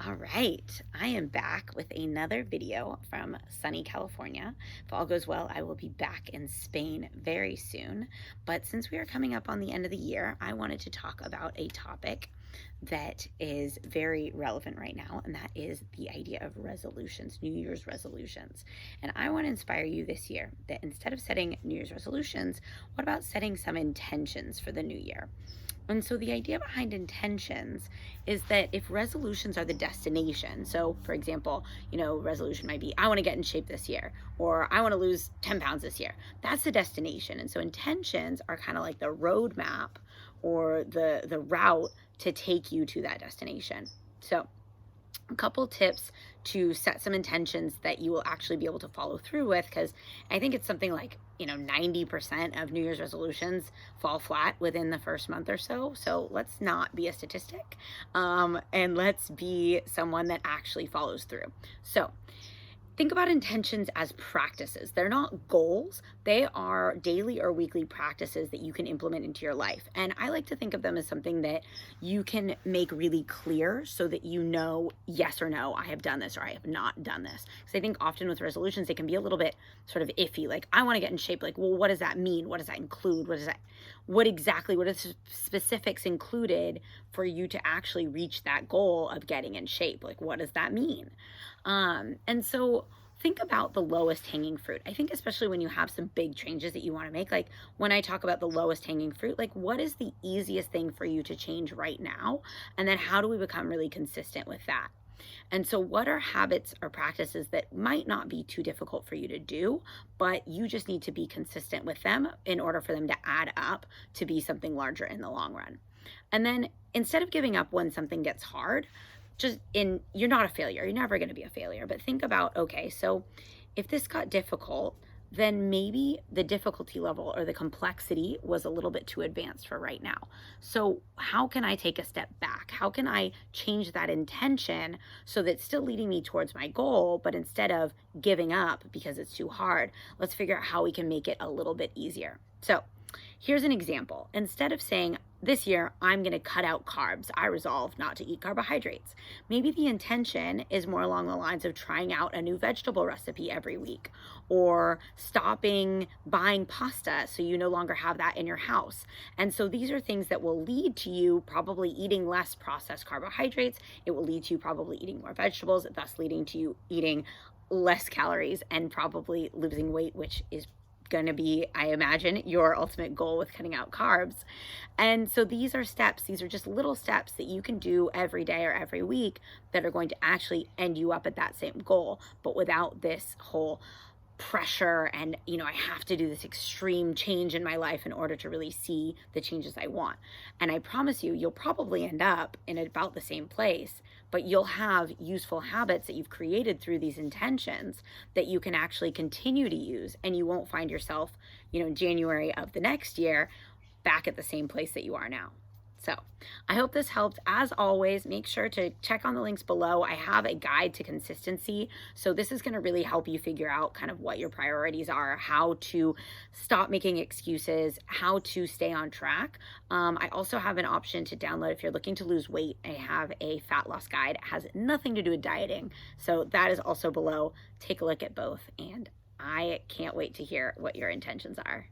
All right, I am back with another video from sunny California. If all goes well, I will be back in Spain very soon. But since we are coming up on the end of the year, I wanted to talk about a topic that is very relevant right now, and that is the idea of resolutions, New Year's resolutions. And I want to inspire you this year that instead of setting New Year's resolutions, what about setting some intentions for the new year? And so the idea behind intentions is that if resolutions are the destination, so for example, resolution might be, I want to get in shape this year, or I want to lose 10 pounds this year. That's the destination. And so intentions are kind of like the roadmap or the route to take you to that destination. So a couple tips to set some intentions that you will actually be able to follow through with, because I think it's something like 90% of New Year's resolutions fall flat within the first month or so let's not be a statistic, and let's be someone that actually follows through. So think about intentions as practices. They're not goals. They are daily or weekly practices that you can implement into your life. And I like to think of them as something that you can make really clear so that you know, yes or no, I have done this or I have not done this. Because I think often with resolutions, they can be a little bit sort of iffy. Like, I want to get in shape. Like, well, what does that mean? What does that include? What are the specifics included for you to actually reach that goal of getting in shape? Like, what does that mean? And so think about the lowest hanging fruit. I think especially when you have some big changes that you want to make, like when I talk about the lowest hanging fruit, like what is the easiest thing for you to change right now? And then how do we become really consistent with that? And so, what are habits or practices that might not be too difficult for you to do, but you just need to be consistent with them in order for them to add up to be something larger in the long run? And then, instead of giving up when something gets hard, you're not a failure. You're never going to be a failure. But think about, okay, so if this got difficult, then maybe the difficulty level or the complexity was a little bit too advanced for right now. So, how can I take a step back? How can I change that intention so that it's still leading me towards my goal, but instead of giving up because it's too hard, let's figure out how we can make it a little bit easier. So, here's an example. Instead of saying, this year, I'm going to cut out carbs. I resolve not to eat carbohydrates. Maybe the intention is more along the lines of trying out a new vegetable recipe every week, or stopping buying pasta so you no longer have that in your house. And so these are things that will lead to you probably eating less processed carbohydrates. It will lead to you probably eating more vegetables, thus leading to you eating less calories and probably losing weight, which is going to be, I imagine, your ultimate goal with cutting out carbs. And so these are steps, these are just little steps that you can do every day or every week that are going to actually end you up at that same goal, but without this whole pressure and, I have to do this extreme change in my life in order to really see the changes I want. And I promise you, you'll probably end up in about the same place, but you'll have useful habits that you've created through these intentions that you can actually continue to use. And you won't find yourself, in January of the next year back at the same place that you are now. So I hope this helped. As always, make sure to check on the links below. I have a guide to consistency. So this is going to really help you figure out kind of what your priorities are, how to stop making excuses, how to stay on track. I also have an option to download if you're looking to lose weight. I have a fat loss guide. It has nothing to do with dieting. So that is also below. Take a look at both. And I can't wait to hear what your intentions are.